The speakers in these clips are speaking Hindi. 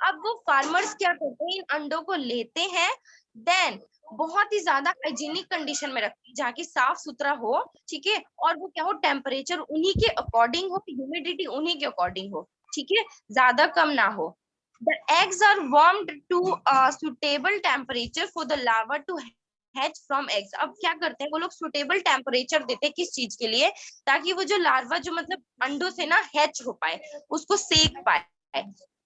अब वो फार्मर्स क्या करते हैं, इन अंडों को लेते हैं, देन बहुत ही ज्यादा हाइजीनिक कंडीशन में रखते हैं जहाँ की साफ सुथरा हो, ठीक है, और वो क्या हो, टेम्परेचर उन्हीं के अकॉर्डिंग हो, ह्यूमिडिटी उन्हीं के अकॉर्डिंग हो, ठीक है, ज्यादा कम ना हो। The eggs are warmed to a suitable temperature for the larva to hatch from eggs। अब क्या करते हैं वो लोग, सुटेबल टेम्परेचर देते हैं किस चीज के लिए, ताकि वो जो लार्वा जो मतलब अंडों से ना हैच हो पाए, उसको सेक पाए।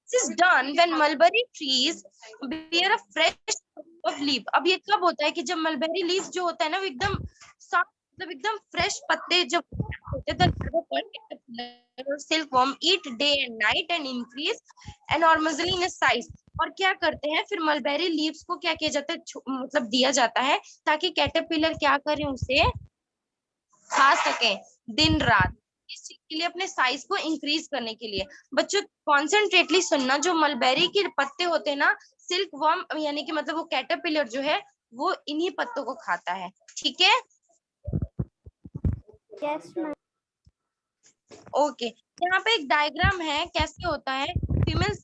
This is done when mulberry trees bear a fresh of leaf। अब ये कब होता है कि जब मलबेरी लीफ जो होता है ना वो एकदम साफ, मतलब एकदम फ्रेश पत्ते जब होते हैं, silk worm eat day and night and increase enormously in size. और क्या करते हैं फिर, मलबेरी लीव्स को क्या किया जाता है, मतलब दिया जाता है, ताकि कैटरपिलर क्या करें, उसे खा सके दिन रात, इस चीज के लिए, अपने साइज को इंक्रीज करने के लिए। बच्चों कॉन्सेंट्रेटली सुनना, जो मलबेरी के पत्ते होते हैं ना, सिल्क वर्म यानी कि मतलब वो कैटरपिलर जो है वो इन्हीं पत्तों को खाता है, ठीक है। Yes ma'am. ओके, यहाँ पे एक डायग्राम है, कैसे होता है, फीमेल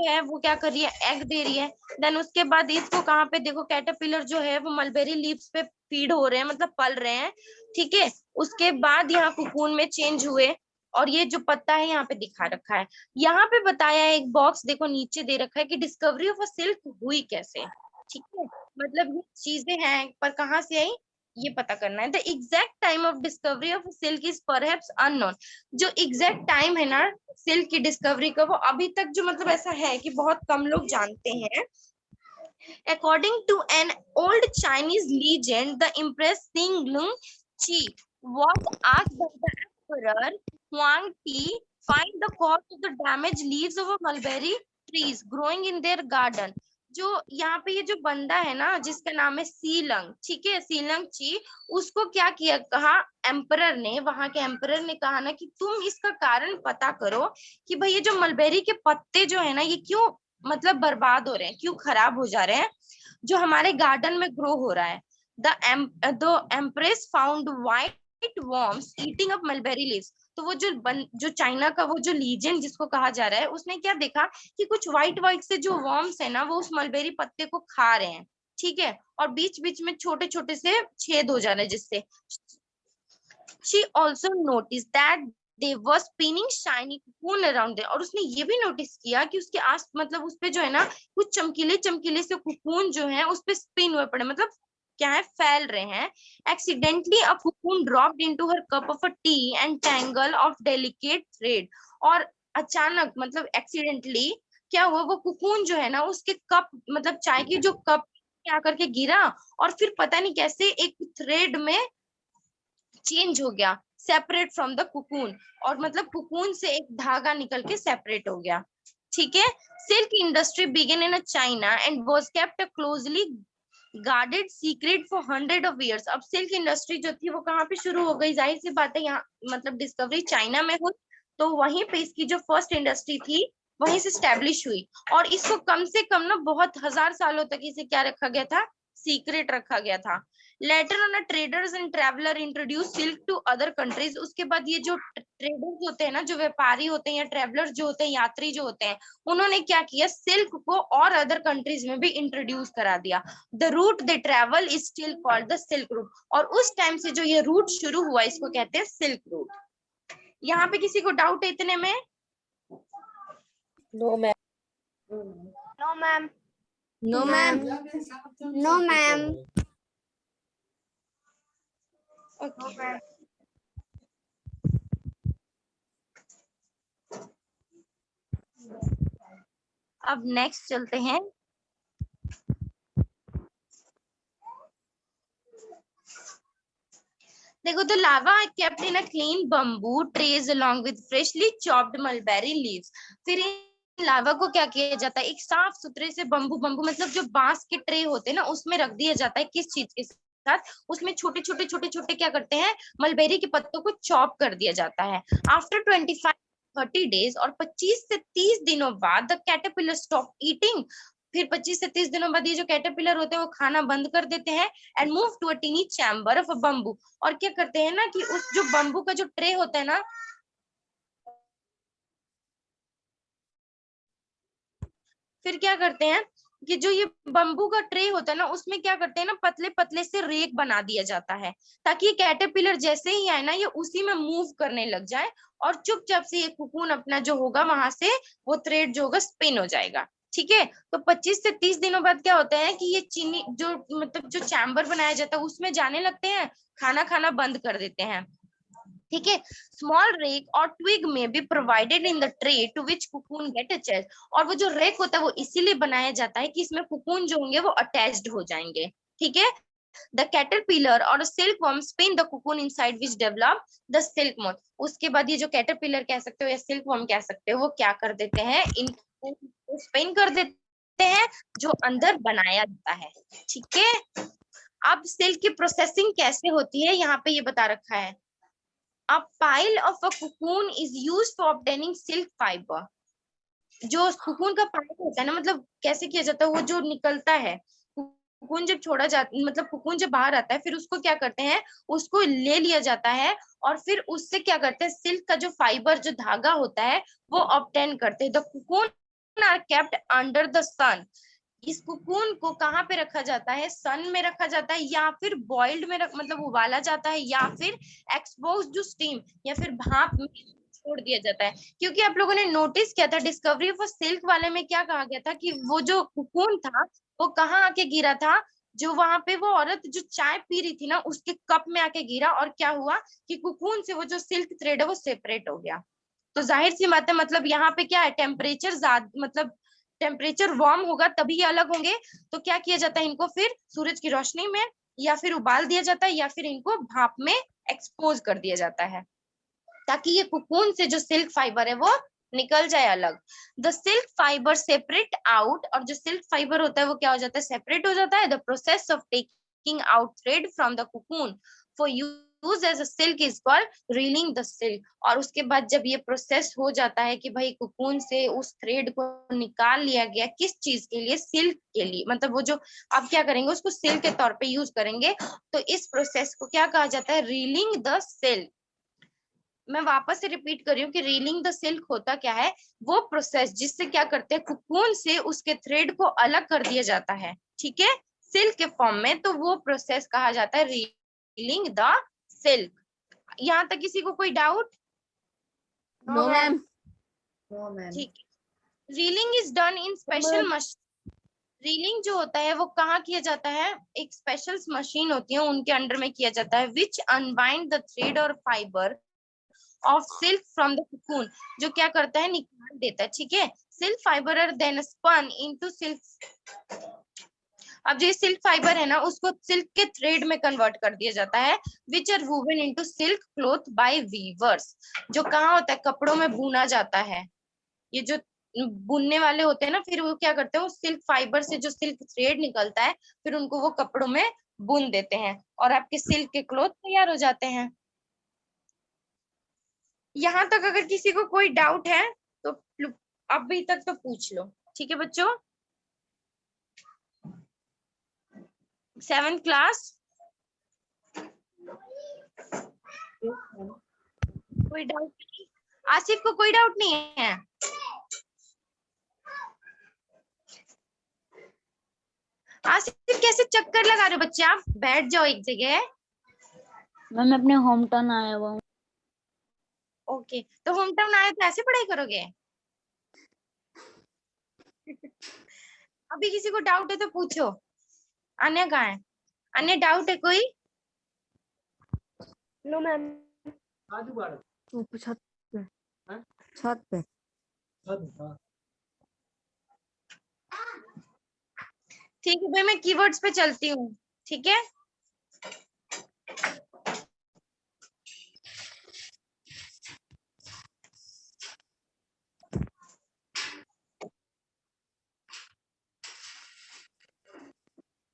है वो क्या कर रही है, एग दे रही है, देन उसके बाद इसको कहाँ पे देखो, कैटरपिलर जो है वो मलबेरी लीव्स पे फीड हो रहे हैं, मतलब पल रहे हैं, ठीक है। उसके बाद यहाँ कोकून में चेंज हुए, और ये जो पत्ता है यहाँ पे दिखा रखा है, यहाँ पे बताया है, एक बॉक्स देखो नीचे दे रखा है कि डिस्कवरी ऑफ अ सिल्क हुई कैसे, ठीक है, मतलब ये चीजें हैं पर कहाँ से आई ये पता करना है। The exact time of discovery of silk is perhaps unknown. जो एग्जैक्ट टाइम है ना सिल्क की डिस्कवरी का, वो अभी तक जो मतलब ऐसा है कि बहुत कम लोग जानते हैं। According to an old Chinese legend, the Empress Xinglong Qi was asked by the Emperor Huang Ti find the cause of the damaged leaves of a mulberry trees growing in their garden। जो यहाँ पे ये जो बंदा है ना जिसका नाम है सीलंग, ठीक है, सीलंग ची, उसको क्या किया, कहा एम्परर ने, वहां के एम्परर ने कहा ना कि तुम इसका कारण पता करो कि भाई ये जो मलबेरी के पत्ते जो है ना ये क्यों मतलब बर्बाद हो रहे हैं, क्यों खराब हो जा रहे हैं, जो हमारे गार्डन में ग्रो हो रहा है। The empress found white worms eating up mulberry leaves. तो वो जो चाइना का वो जो लीजेंड जिसको कहा जा रहा है, उसने क्या देखा कि कुछ व्हाइट व्हाइट से जो वर्म्स है ना वो उस मलबेरी पत्ते को खा रहे हैं, ठीक है, और बीच बीच में छोटे छोटे से छेद हो जा रहे हैं जिससे। She also noticed that they were spinning shiny cocoon around there। और उसने ये भी नोटिस किया कि उसके आस मतलब उस पे जो है ना कुछ चमकीले चमकीले से कुकून जो है उस पे स्पिन हुए पड़े, मतलब क्या है, फैल रहे हैं। Accidentally a cocoon dropped into her cup of a tea and tangle of delicate thread। और अचानक मतलब एक्सीडेंटली क्या हुआ, वो कुकून जो है ना उसके कप मतलब चाय की जो कप क्या करके गिरा, और फिर पता नहीं कैसे एक थ्रेड में चेंज हो गया, सेपरेट फ्रॉम द कुकून, और मतलब कुकून से एक धागा निकल के सेपरेट हो गया, ठीक है। Silk industry began in China and was kept closely guarded secret for 100 of years। अब सिल्क इंडस्ट्री जो थी वो कहाँ पे शुरू हो गई, जाहिर सी बात है यहाँ मतलब डिस्कवरी चाइना में हुई, तो वहीं पे इसकी जो फर्स्ट इंडस्ट्री थी वहीं से स्टैब्लिश हुई, और इसको कम से कम ना बहुत हजार सालों तक इसे क्या रखा गया था, सीक्रेट रखा गया था। Later on traders and traveller introduce silk to other countries. उसके बाद ये जो ट्रेडर्स होते हैं ना, जो व्यापारी होते हैं या ट्रेवलर्स जो होते हैं, यात्री जो होते हैं, उन्होंने क्या किया, सिल्क को और अदर कंट्रीज में भी इंट्रोड्यूस करा दिया। The route they travel is still called the silk route. और उस टाइम से जो ये रूट शुरू हुआ इसको कहते हैं सिल्क रूट। यहाँ पे किसी को डाउट है इतने में? No ma'am. No ma'am. No ma'am. No ma'am. Okay, अब नेक्स्ट चलते हैं। देखो, तो लावा kept in a clean bamboo trays along with freshly chopped mulberry leaves। फिर इन लावा को क्या किया जाता है, एक साफ सुथरे से बम्बू, बम्बू मतलब जो बांस के ट्रे होते हैं ना उसमें रख दिया जाता है, किस चीज के साथ, उसमें छोटे छोटे छोटे छोटे क्या करते हैं, मलबेरी के पत्तों को चॉप कर दिया जाता है। आफ्टर 25-30 days और 25 से 30 दिनों बाद द कैटरपिलर स्टॉप ईटिंग। फिर 25 से 30 दिनों बाद ये जो कैटरपिलर होते हैं वो खाना बंद कर देते हैं, and move to a tiny chamber of a bamboo. और क्या करते हैं ना कि उस जो बम्बू का जो ट्रे होता है ना, फिर क्या करते हैं कि जो ये बम्बू का ट्रे होता है ना, उसमें क्या करते हैं ना, पतले पतले से रेक बना दिया जाता है, ताकि ये कैटरपिलर जैसे ही आए ना, ये उसी में मूव करने लग जाए और चुपचाप से ये कुकून अपना जो होगा वहां से वो थ्रेड जो होगा स्पिन हो जाएगा। ठीक है, तो 25 से 30 दिनों बाद क्या होता है कि ये चीनी जो मतलब जो चैम्बर बनाया जाता है उसमें जाने लगते हैं, खाना खाना बंद कर देते हैं। ठीक है, स्मॉल रेक और ट्विग में be provided in the tray to which cocoon get attached. और वो जो रेक होता है वो इसीलिए बनाया जाता है कि इसमें कुकून जो होंगे वो अटैच्ड हो जाएंगे। ठीक है, द कैटरपिलर और silkworm spin the cocoon inside which develop the silk moth. उसके बाद ये जो कैटरपिलर कह सकते हो या सिल्कवर्म कह सकते हो, वो क्या कर देते हैं, इन स्पिन कर देते हैं जो अंदर बनाया जाता है। ठीक है, अब सिल्क की प्रोसेसिंग कैसे होती है यहाँ पे ये बता रखा है। A pile of a cocoon is used for obtaining silk fiber. जो कुकून का पाइल होता है ना, मतलब कैसे किया जाता है, वो जो निकलता है कुकून जब छोड़ा जाता, मतलब कुकून जब बाहर आता है, फिर उसको क्या करते हैं, उसको ले लिया जाता है और फिर उससे क्या करते हैं, सिल्क का जो फाइबर जो धागा होता है वो ऑब्टेन करते हैं। The cocoon are kept under the sun. इस कुकून को कहाँ पे रखा जाता है, सन में रखा जाता है या फिर बॉइल्ड में मतलब उबाला जाता है या फिर एक्सपोज टू स्टीम या फिर भाप में छोड़ दिया जाता है। क्योंकि आप लोगों ने नोटिस किया था डिस्कवरी ऑफ सिल्क वाले में क्या कहा गया था कि वो जो कुकून था वो कहाँ आके गिरा था, जो वहां पे वो औरत जो चाय पी रही थी ना उसके कप में आके गिरा और क्या हुआ कि कुकून से वो जो सिल्क थ्रेड है वो सेपरेट हो गया। तो जाहिर सी बात है, मतलब यहाँ पे क्या है, टेम्परेचर ज्यादा, मतलब टेम्परेचर वार्म होगा तभी ये अलग होंगे। तो क्या किया जाता है, इनको फिर सूरज की रोशनी में या फिर उबाल दिया जाता है या फिर इनको भाप में एक्सपोज कर दिया जाता है, ताकि ये कुकून से जो सिल्क फाइबर है वो निकल जाए अलग। The silk fibre separate out, और जो सिल्क फाइबर होता है वो क्या हो जाता है, सेपरेट हो जाता है। The process of taking out thread from the cocoon for use as a silk is called reeling the silk. और उसके बाद जब ये प्रोसेस हो जाता है कि भाई कुकून से उस थ्रेड को निकाल लिया गया, किस चीज के लिए, सिल्क के लिए, मतलब वो जो आप क्या करेंगे उसको सिल्क के तौर पे यूज करेंगे, तो इस प्रोसेस को क्या कहा जाता है, रीलिंग द सिल्क। मैं वापस से रिपीट कर रही हूँ कि रीलिंग द सिल्क होता क्या है, वो प्रोसेस जिससे क्या करते हैं, कुकून से उसके थ्रेड को अलग कर दिया जाता है, ठीक है, सिल्क के फॉर्म में, तो वो प्रोसेस कहा जाता है रीलिंग द सिल्क। यहाँ तक किसी को कोई डाउट? No ma'am. ठीक है, reeling is done in special machine. Reeling जो होता है वो कहाँ किया जाता है, एक स्पेशल मशीन होती है उनके अंडर में किया जाता है, विच अनबाइंड द थ्रेड और fibre of silk from the cocoon, जो क्या करता है, निकाल देता है। ठीक है, silk fibre are then spun into silk. अब जो सिल्क फाइबर है ना उसको सिल्क के थ्रेड में कन्वर्ट कर दिया जाता है, which are woven into silk cloth by weavers. जो कहाँ होता है, कपड़ों में बुना जाता है। ये जो बुनने वाले होते हैं ना, फिर वो क्या करते हैं, उस सिल्क फाइबर से जो सिल्क थ्रेड निकलता है फिर उनको वो कपड़ों में बुन देते हैं और आपके सिल्क के क्लॉथ तैयार हो जाते हैं। यहाँ तक अगर किसी को कोई डाउट है तो अभी तक तो पूछ लो। ठीक है बच्चों, 7th क्लास, कोई डाउट नहीं? आसिफ को कोई डाउट नहीं है? आसिफ कैसे चक्कर लगा रहे हो बच्चे, आप बैठ जाओ एक जगह। मैम अपने होम टाउन आया हुआ हूँ। ओके, तो होम टाउन आए तो ऐसे पढ़ाई करोगे? अभी किसी को डाउट है तो पूछो। अन्य कहाँ है, अन्य डाउट है कोई? No ma'am. ऊपर छत पे, छत पे। ठीक है भाई, मैं कीवर्ड्स पे चलती हूँ। ठीक है,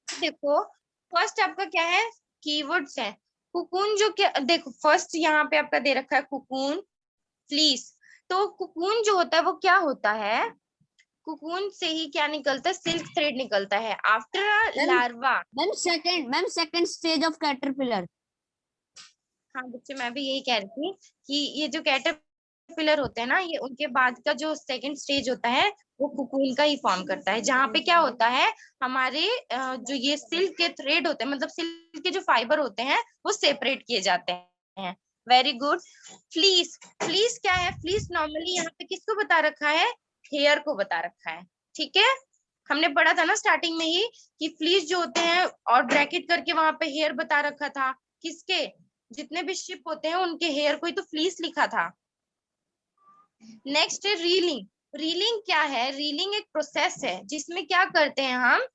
देखो फर्स्ट आपका क्या है, कीवर्ड्स है। कुकून जो क्या, देखो फर्स्ट यहाँ पे आपका दे रखा है कुकून, फ्लीस। तो कुकून जो होता है वो क्या होता है, कुकून से ही क्या निकलता है, सिल्क थ्रेड निकलता है after larva. Ma'am second stage of caterpillar. हाँ बच्चे, मैं भी यही कह रही थी कि ये जो कैटरपिलर कैटरपिलर होते हैं ना, ये उनके बाद का जो सेकंड स्टेज होता है वो कुकून का ही फॉर्म करता है, जहाँ पे क्या होता है हमारे जो ये सिल्क के थ्रेड होते हैं, मतलब सिल्क के जो फाइबर होते हैं वो सेपरेट किए जाते हैं। Very good. फ्लीस, फ्लीस क्या है? फ्लीस नॉर्मली यहाँ पे किसको बता रखा है? हेयर को बता रखा है। ठीक है, हमने पढ़ा था ना स्टार्टिंग में ही कि फ्लीस जो होते हैं, और ब्रैकेट करके वहां पे हेयर बता रखा था किसके, जितने भी शिप होते हैं उनके हेयर को ही तो फ्लीस लिखा था। नेक्स्ट है रीलिंग। रीलिंग क्या है? रीलिंग एक प्रोसेस है जिसमें क्या करते हैं हम,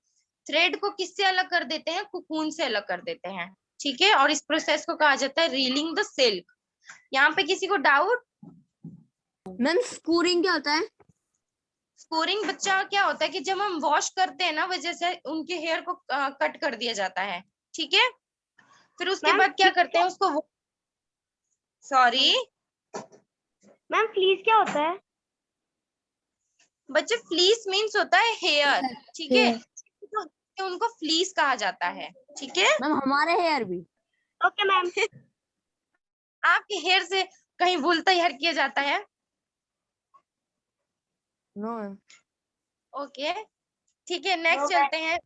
थ्रेड को किससे अलग कर देते हैं? कुकून से अलग कर देते हैं। ठीक है, और इस प्रोसेस को कहा जाता है रीलिंग द सिल्क। यहाँ पे किसी को डाउट? मैम स्कोरिंग क्या होता है? स्कोरिंग बच्चा क्या होता है कि जब हम वॉश करते हैं ना, वजह से उनके हेयर को कट कर दिया जाता है। ठीक है, फिर उसके बाद क्या करते हैं उसको, सॉरी मैम फ्लीस क्या होता है? बच्चे, फ्लीस मीन्स होता है हेयर। ठीक है, तो उनको फ्लीस कहा जाता है। ठीक है मैम हमारे हेयर भी। Okay ma'am. आपके हेयर से कहीं वूल तैयार किया जाता है? No ma'am. ओके ठीक है, नेक्स्ट चलते हैं।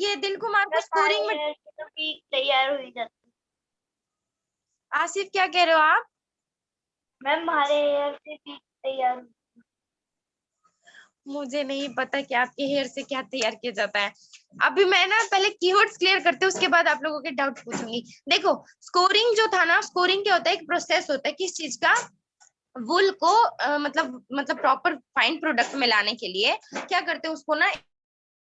ये दिल कुमार को स्कोरिंग में तैयार हुई जाती। आसिफ क्या कह रहे हो आप? मैम हमारे हेयर से भी तैयार। मुझे नहीं पता कि आपके हेयर से क्या तैयार किया जाता है। अभी मैं ना पहले कीवर्ड्स क्लियर करते हैं, उसके बाद आप लोगों के डाउट पूछूंगी। देखो, स्कोरिंग जो था ना, स्कोरिंग क्या होता है? एक प्रोसेस होता है किस चीज का? वुल को मतलब प्रॉपर फाइन प्रोडक्ट में लाने के लिए क्या करते हैं, उसको ना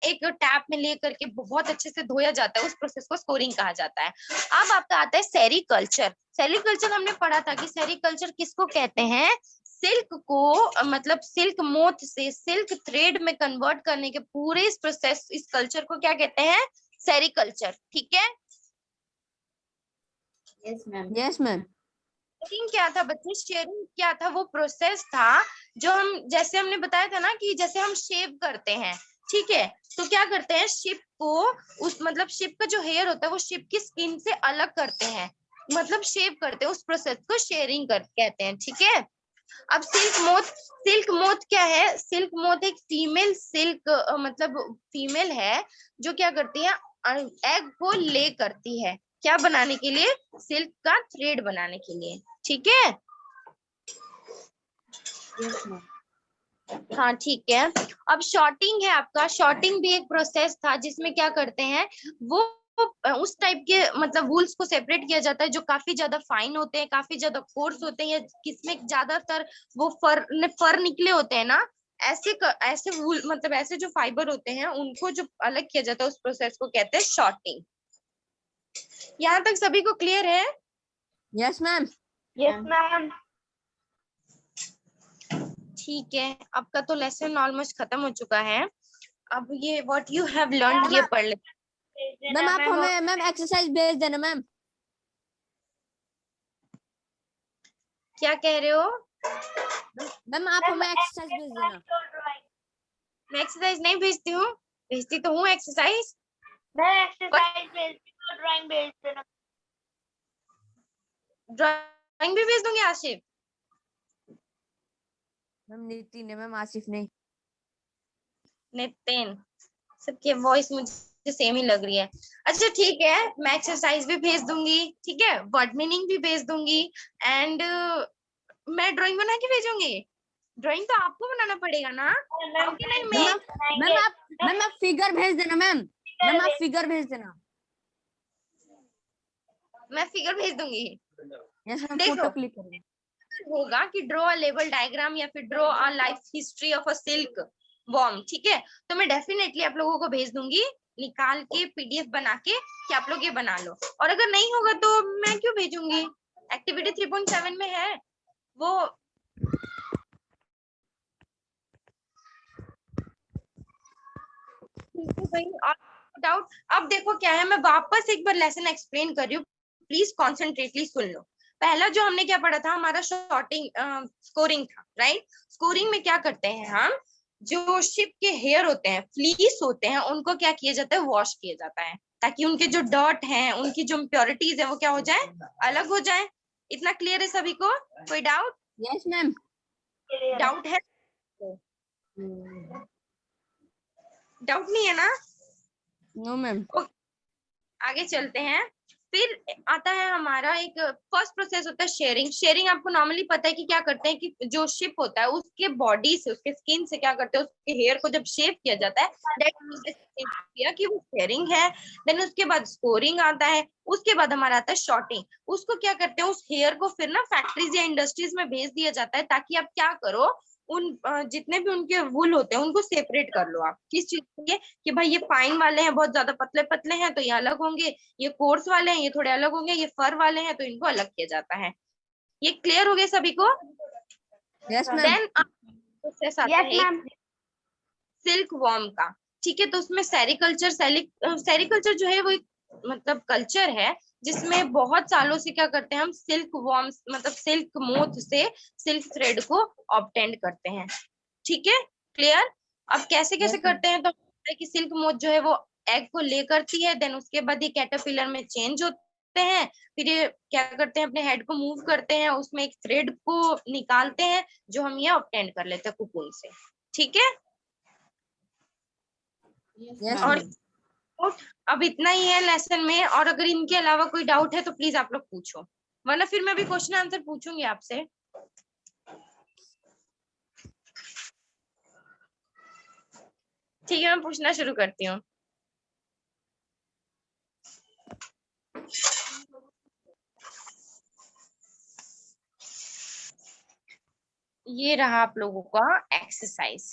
एक टैप में ले करके बहुत अच्छे से धोया जाता है। उस प्रोसेस को स्कोरिंग कहा जाता है। अब आपका आता है सेरीकल्चर। सेरीकल्चर हमने पढ़ा था कि सेरीकल्चर किसको कहते हैं? सिल्क को मतलब सिल्क मोथ से सिल्क थ्रेड में कन्वर्ट करने के पूरे इस प्रोसेस, इस कल्चर को क्या कहते हैं? सेरीकल्चर। ठीक है, yes ma'am. Yes ma'am. Sharing क्या था बच्चे? शेयरिंग क्या था? वो प्रोसेस था जो हम, जैसे हमने बताया था ना कि जैसे हम शेव करते हैं, ठीक है, तो क्या करते हैं, शिप को उस मतलब शिप का जो हेयर होता है वो शिप की स्किन से अलग करते हैं, मतलब शेव करते हैं। उस प्रोसेस को शेयरिंग कर कहते हैं। ठीक है, अब सिल्क मोथ, सिल्क मोथ क्या है? सिल्क मोथ एक फीमेल सिल्क मतलब फीमेल है जो क्या करती है, एग को ले करती है, क्या बनाने के लिए? सिल्क का थ्रेड बनाने के लिए। ठीक है, यस मैम। हाँ ठीक है। अब शॉर्टिंग है आपका। शॉर्टिंग भी एक प्रोसेस था जिसमें क्या करते हैं, वो उस टाइप के मतलब वूल्स को सेपरेट किया जाता है जो काफी ज्यादा फाइन होते हैं, काफी ज्यादा कोर्स होते हैं, या किसमें ज्यादातर वो फर निकले होते हैं ना, ऐसे वूल मतलब ऐसे जो फाइबर होते हैं उनको जो अलग किया जाता है, उस प्रोसेस को कहते हैं शॉर्टिंग। यहाँ तक सभी को क्लियर है? Yes ma'am. Yes ma'am. ठीक है, आपका तो लेसन ऑलमोस्ट खत्म हो चुका है। अब ये व्हाट यू हैव लर्न ये पढ़ ले। मैम आप हमें मैम एक्सरसाइज भेज देना मैम। क्या कह रहे हो? मैम आप हमें एक्सरसाइज भेज देना। मैं एक्सरसाइज नहीं भेजती हूँ, भेजती तो हूँ एक्सरसाइज। मैं एक्सरसाइज भेजती हूँ, ड्राइंग भेज देना। ड्राइंग भी भेज दूंगी आशिफ। मैम नितिन है मैम, आसिफ नहीं। नितिन, सबकी वॉइस मुझे सेम ही लग रही है। अच्छा ठीक है, मैं एक्सरसाइज भी भेज दूंगी, ठीक है, वर्ड मीनिंग भी भेज दूंगी, एंड मैं ड्राइंग बना के भेजूंगी। ड्राइंग तो आपको बनाना पड़ेगा ना, आओगे नहीं? मैम आप फिगर भेज देना मैम। मैम आप फिगर भेज देना। मैं फिगर भेज दूंगी। यस मैम, देखो, फोटो क्लिक करेंगे। होगा कि ड्रॉ अ लेवल डायग्राम या फिर draw a life history of a silk worm. ठीक है, तो मैं डेफिनेटली आप लोगों को भेज दूंगी निकाल के पीडीएफ बना के कि आप लोग ये बना लो। और अगर नहीं होगा तो मैं क्यों भेजूंगी, एक्टिविटी 3.7 में है वो। ठीक है भाई, और डाउट? अब देखो क्या है, मैं वापस एक बार लेसन एक्सप्लेन कर रही हूँ, प्लीज कॉन्सेंट्रेटली सुन लो। पहला जो हमने क्या पढ़ा था, हमारा शॉर्टिंग स्कोरिंग था, राइट? स्कोरिंग में क्या करते हैं हम, जो शिप के हेयर होते हैं, फ्लीस होते हैं, उनको क्या किया जाता है, वॉश किया जाता है, ताकि उनके जो डर्ट हैं, उनकी जो इम्प्योरिटीज है वो क्या हो जाए, अलग हो जाए। इतना क्लियर है सभी को? कोई डाउट? Yes ma'am. डाउट है? डाउट नहीं है ना? No ma'am. आगे चलते हैं। फिर आता है हमारा एक फर्स्ट प्रोसेस होता है शेयरिंग। शेयरिंग आपको नॉर्मली पता है कि क्या करते हैं कि जो शिप होता है उसके बॉडी से, उसके स्किन से क्या करते हैं, उसके हेयर को जब शेव किया जाता है दैट प्रोसेस किया कि वो शेयरिंग है। देन उसके बाद स्कोरिंग आता है, उसके बाद हमारा आता है शॉर्टिंग। उसको क्या करते हैं, उस हेयर को फिर ना फैक्ट्रीज या इंडस्ट्रीज में भेज दिया जाता है ताकि आप क्या करो, उन जितने भी उनके वूल होते हैं उनको सेपरेट कर लो। आप किस चीज के लिए कि भाई ये फाइन वाले हैं, बहुत ज्यादा पतले पतले हैं तो ये अलग होंगे, ये कोर्स वाले हैं ये थोड़े अलग होंगे, ये फर वाले हैं तो इनको अलग किया जाता है। ये क्लियर हो गया सभी को? Yes ma'am. देन प्रोसेस आता है सिल्क वॉर्म का। ठीक है, तो उसमें सेरिकल्चर, सेरिकल्चर जो है वो एक मतलब कल्चर है जिसमें बहुत सालों से क्या करते हैं हम सिल्क वॉर्म मतलब सिल्क मोथ से सिल्क थ्रेड को ऑब्टेन करते हैं। ठीक है, क्लियर? अब कैसे कैसे Yes, ma'am. करते हैं, तो कि सिल्क मोथ जो है वो एग को ले करती है, देन उसके बाद ये कैटरपिलर में चेंज होते हैं, फिर ये क्या करते हैं अपने हेड को मूव करते हैं, उसमें एक थ्रेड को निकालते हैं जो हम ये ऑब्टेन कर लेते हैं कुकून से। ठीक है? यस और मैम। अब इतना ही है लेसन में, और अगर इनके अलावा कोई डाउट है तो प्लीज आप लोग पूछो, वरना फिर मैं भी क्वेश्चन आंसर पूछूंगी आपसे। ठीक है, मैं पूछना शुरू करती हूँ। ये रहा आप लोगों का एक्सरसाइज।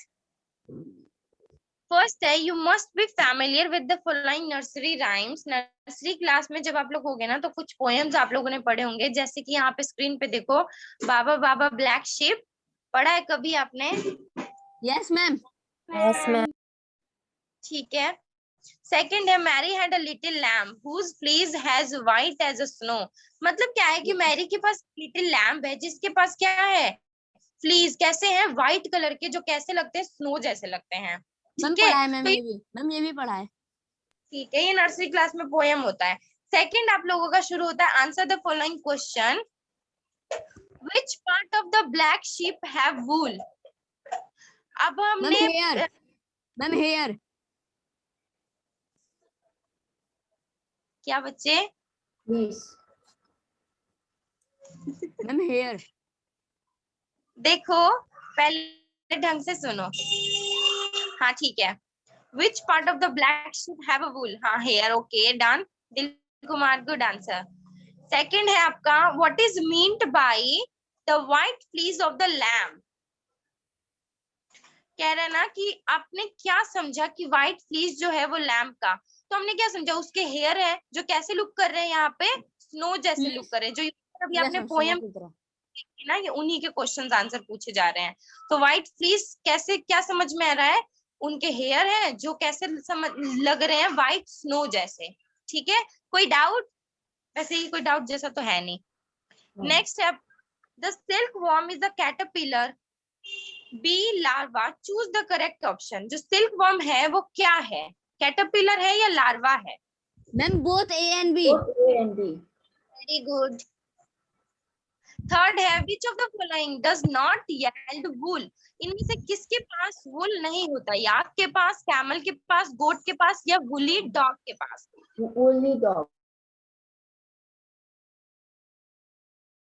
फर्स्ट है, you must be familiar with the following nursery rhymes. Nursery class में जब आप लोग होंगे ना तो कुछ पोएम्स आप लोगों ने पढ़े होंगे, जैसे कि यहाँ पे स्क्रीन पे देखो, बाबा बाबा ब्लैक शिप, पढ़ा है कभी आपने? Yes ma'am. Yes ma'am. ठीक है। सेकंड है, Mary had a little lamb whose fleece has white as a snow. मतलब क्या है कि मैरी के पास लिटिल लैम्ब है जिसके पास क्या है, फ्लीज कैसे हैं, व्हाइट कलर के, जो कैसे लगते हैं, स्नो जैसे लगते हैं। मैम ठीक है, पढ़ा है मैम, तो ये भी मैम, ये भी पढ़ा है। ठीक है, ये नर्सरी क्लास में पोएम होता है। सेकंड आप लोगों का शुरू होता है, answer the following question, which part of the black sheep have wool. अब मैम हमने हेयर। Ma'am hair. क्या बच्चे? Ma'am hair. देखो पहले ढंग से सुनो। हाँ ठीक है, which part of the black sheep have a wool? हाँ hair, okay done। दिल कुमार, गुड आंसर। सेकंड है आपका, what is meant by the white fleece of the lamb। कह रहे ना कि आपने क्या समझा कि व्हाइट फ्लीस जो है वो लैम्प का, तो हमने क्या समझा, उसके हेयर है जो कैसे लुक कर रहे हैं, यहाँ पे स्नो जैसे लुक कर रहे हैं, जो अभी यस आपने मैम, स्नो पोयम की तरह। ना, ये उन्हीं के क्वेश्चंस आंसर पूछे जा रहे हैं। तो व्हाइट फ्लीस कैसे, क्या समझ में आ रहा है, उनके हेयर है जो कैसे समझ लग रहे हैं, व्हाइट स्नो जैसे। ठीक है, कोई डाउट? वैसे ही कोई डाउट जैसा तो है नहीं। नेक्स्ट है, the silkworm is a caterpillar, B larva, choose the correct option. जो सिल्क वर्म है वो क्या है, कैटरपिलर है या लार्वा है? Ma'am both A and B. Very good. Third है, which of the following does not yield wool. इनमें से किसके पास वूल नहीं होता, याक के पास, कैमल के पास, गोट के पास, या वुली डॉग के पास? Woolly dog.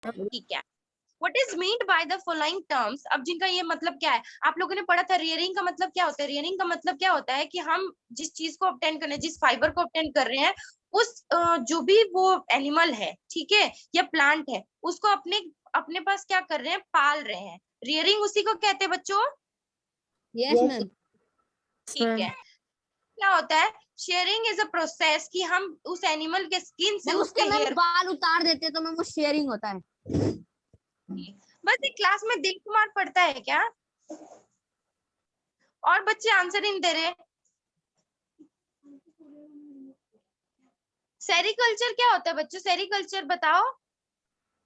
ठीक है, What is meant by the following terms? अब जिनका ये मतलब क्या है, आप लोगों ने पढ़ा था रियरिंग का मतलब क्या होता है। रियरिंग का मतलब क्या होता है कि हम जिस चीज को ऑब्टेन कर रहे हैं, जिस फाइबर को ऑब्टेन कर रहे हैं, उस जो भी वो एनिमल है, ठीक है, या प्लांट है, उसको अपने अपने पास क्या कर रहे हैं, पाल रहे हैं। रियरिंग उसी को कहते हैं बच्चों। Yes Yes, ma'am. ठीक है, क्या होता है, शेयरिंग इज अ प्रोसेस कि हम उस एनिमल के स्किन से मैम उसके उसके मैम हेयर, बाल उतार देते तो मैम वो शेयरिंग होता है। बस एक क्लास में दिल कुमार पढ़ता है क्या, और बच्चे आंसर ही नहीं दे रहे। सेरिकल्चर क्या होता है बच्चों, सेरिकल्चर बताओ।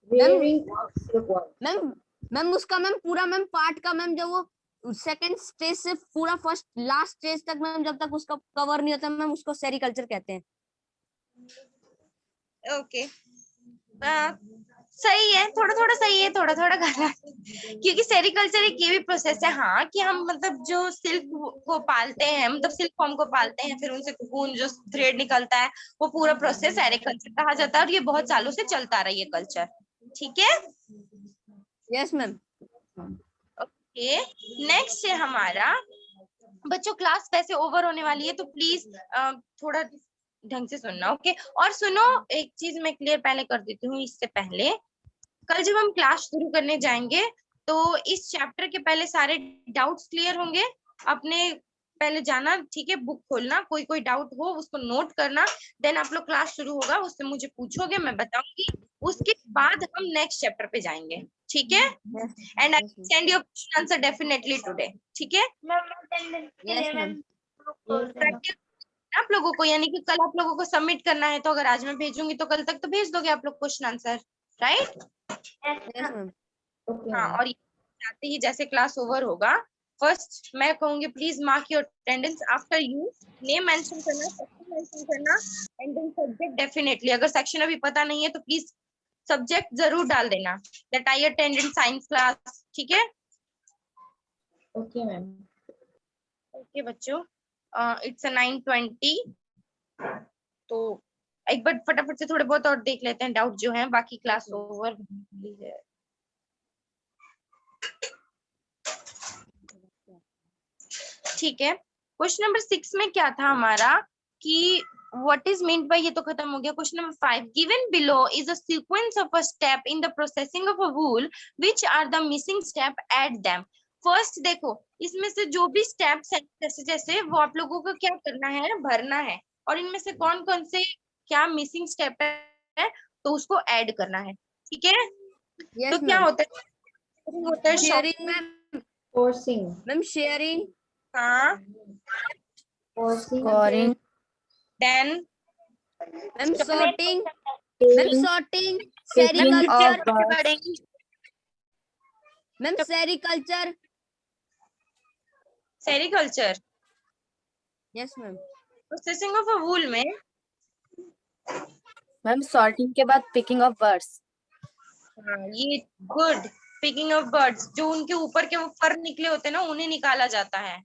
rearing of silkworm. Ma'am ma'am उसका मैम पूरा मैम पार्ट का मैम जब वो सेकंड स्टेज से पूरा फर्स्ट लास्ट स्टेज तक मैम जब तक उसका कवर नहीं होता मैम उसको सेरिकल्चर कहते हैं। ओके, सही है, थोड़ा थोड़ा सही है, थोड़ा थोड़ा गलत, क्योंकि सेरिकल्चर एक ये भी प्रोसेस है, हाँ, कि हम मतलब जो सिल्क को पालते हैं, मतलब सिल्क फॉर्म को पालते हैं, फिर उनसे कोकून जो थ्रेड निकलता है, वो पूरा प्रोसेस सेरिकल्चर कहा जाता है, और ये बहुत सालों से चलता आ रहा है ये कल्चर। ठीक है, यस मैम। ओके। नेक्स्ट है हमारा, बच्चों क्लास वैसे ओवर होने वाली है, तो प्लीज थोड़ा ढंग से सुनना, ओके। और सुनो, एक चीज मैं क्लियर पहले कर देती हूँ, इससे पहले कल जब हम क्लास शुरू करने जाएंगे, तो इस चैप्टर के पहले सारे डाउट्स क्लियर होंगे। अपने पहले जाना, ठीक है, बुक खोलना, कोई कोई डाउट हो उसको नोट करना, देन आप लोग क्लास शुरू होगा, उससे मुझे पूछोगे, मैं बताऊंगी, उसके बाद हम नेक्स्ट चैप्टर पे जाएंगे, ठीक है। And I send your question answer definitely today, ठीक है। Yes ma'am. Practice आप लोगों को, यानी कि कल आप लोगों को सबमिट करना है, तो अगर आज मैं भेजूंगी तो कल तक तो भेज दोगे आप लोग question answer, right. Yes ma'am. Okay, हाँ, ma'am. और आते ही जैसे क्लास ओवर होगा, फर्स्ट मैं कहूंगी please mark your attendance, after you name mention करना, सेक्शन मेंशन करना, एंड देन सब्जेक्ट डेफिनेटली, अगर सेक्शन अभी पता नहीं है तो प्लीज सब्जेक्ट जरूर डाल देना, that I attended science class, ठीक है। Okay, ma'am. ओके बच्चों, इट्स 9:20, तो एक बार फटाफट से थोड़े बहुत और देख लेते हैं डाउट जो है, बाकी क्लास ओवर है। ठीक है, क्वेश्चन नंबर 6 में क्या था हमारा कि what is meant by, ये तो खत्म हो गया। Question number 5, given below is a sequence of a step in the processing of a wool, which are the missing step, add them। First देखो, इसमें से जो भी स्टेप्स है जैसे जैसे, वो आप लोगों को क्या करना है, भरना है, और इनमें से कौन कौन से क्या मिसिंग स्टेप है, तो उसको ऐड करना है, ठीक है। तो यस क्या मैम। होता है shearing ma'am. Forcing. Ma'am shearing. हाँ, Forcing. Scoring. Then ma'am sorting. Ma'am sorting. Picking of sericulture. birds. Ma'am sericulture. Sericulture, yes ma'am. Processing of a wool में, मैम सॉर्टिंग के बाद पिकिंग ऑफ बर्ड्स। हाँ ये गुड, पिकिंग ऑफ बर्ड्स, जो उनके ऊपर के वो फर निकले होते हैं ना, उन्हें निकाला जाता है।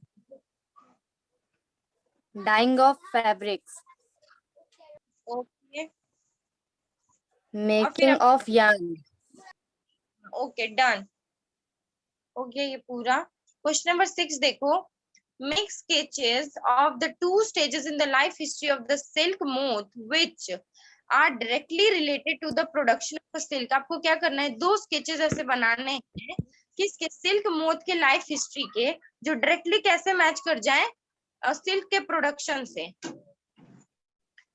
Dyeing of fabrics. Okay, making of yarn। Okay done, okay ये पूरा। क्वेश्चन नंबर 6 देखो, make sketches of the two stages in the life history of the silk moth which are directly related to the production of silk। आपको क्या करना है, दो स्केचेस ऐसे बनाने हैं किसके, सिल्क मोथ के लाइफ हिस्ट्री के, जो डायरेक्टली कैसे मैच कर जाए सिल्क के प्रोडक्शन से।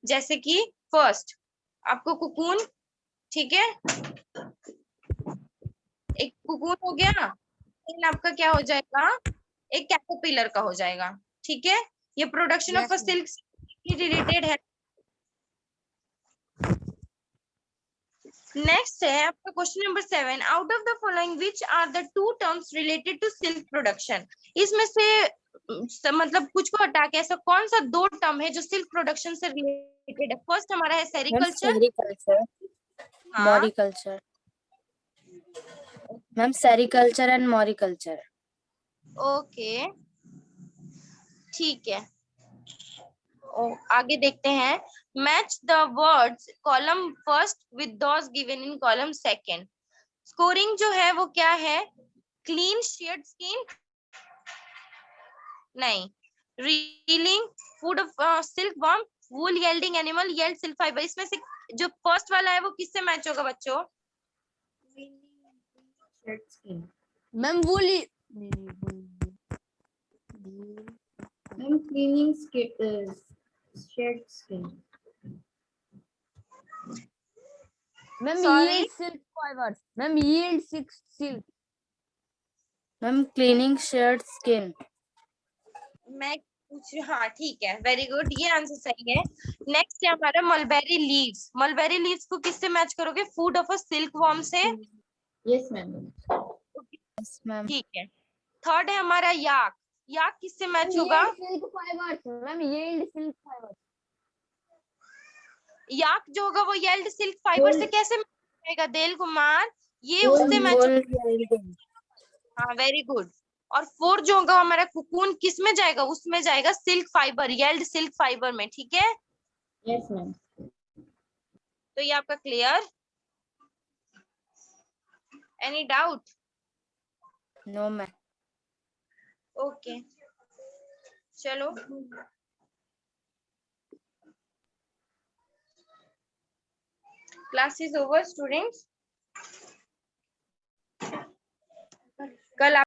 जैसे कि फर्स्ट आपको कुकून, ठीक है, एक कुकून हो गया, लेकिन आपका क्या हो जाएगा, एक कैटरपिलर का हो जाएगा, ठीक है। ये production of Yes, silk related है। नेक्स्ट है आपका question number 7, out of the following which are the two terms related to silk production. इसमें से मतलब कुछ को हटा के ऐसा कौन सा दो टर्म है जो सिल्क प्रोडक्शन से रिलेटेड है। फर्स्ट हमारा है सेरिकल्चर, सेरिकल्चर, हाँ, moriculture. Ma'am sericulture and moriculture. Okay ठीक है। आगे देखते हैं, match the words column first with those given in column second. Scouring जो है वो क्या है, क्लीन शेड स्किन, नहीं, reeling, food of silk worm, wool yielding animal, yield silk fibre. इसमें से जो फर्स्ट वाला है वो किससे मैच होगा बच्चों, Shed skin. Ma'am woolly. I'm cleaning shed skin. Ma'am Sorry? Yield silk fibres. Ma'am yield silk. Ma'am cleaning shed skin. मैं कुछ, हाँ ठीक है, वेरी गुड, ये आंसर सही है। नेक्स्ट है हमारा मलबेरी लीव्स। मलबेरी लीव्स को किससे मैच करोगे, food of a silk worm से, Yes, ma'am. Yes ma'am. ठीक है। थर्ड है हमारा याक, याक किससे मैच होगा, silk fibres. Ma'am yield silk fibres. Yak जो होगा वो येल्ड सिल्क फाइबर से कैसे, जाएगा देल कुमार, ये Wool उससे मैच। wool, हाँ वेरी गुड। और फोर जो होगा हमारा कुकून, किस में जाएगा? उसमें जाएगा silk fibre, yield silk fibre में, ठीक है। Yes, ma'am. तो ये आपका clear? Any doubt? no ma'am. Okay चलो, क्लास इज ओवर स्टूडेंट्स। कल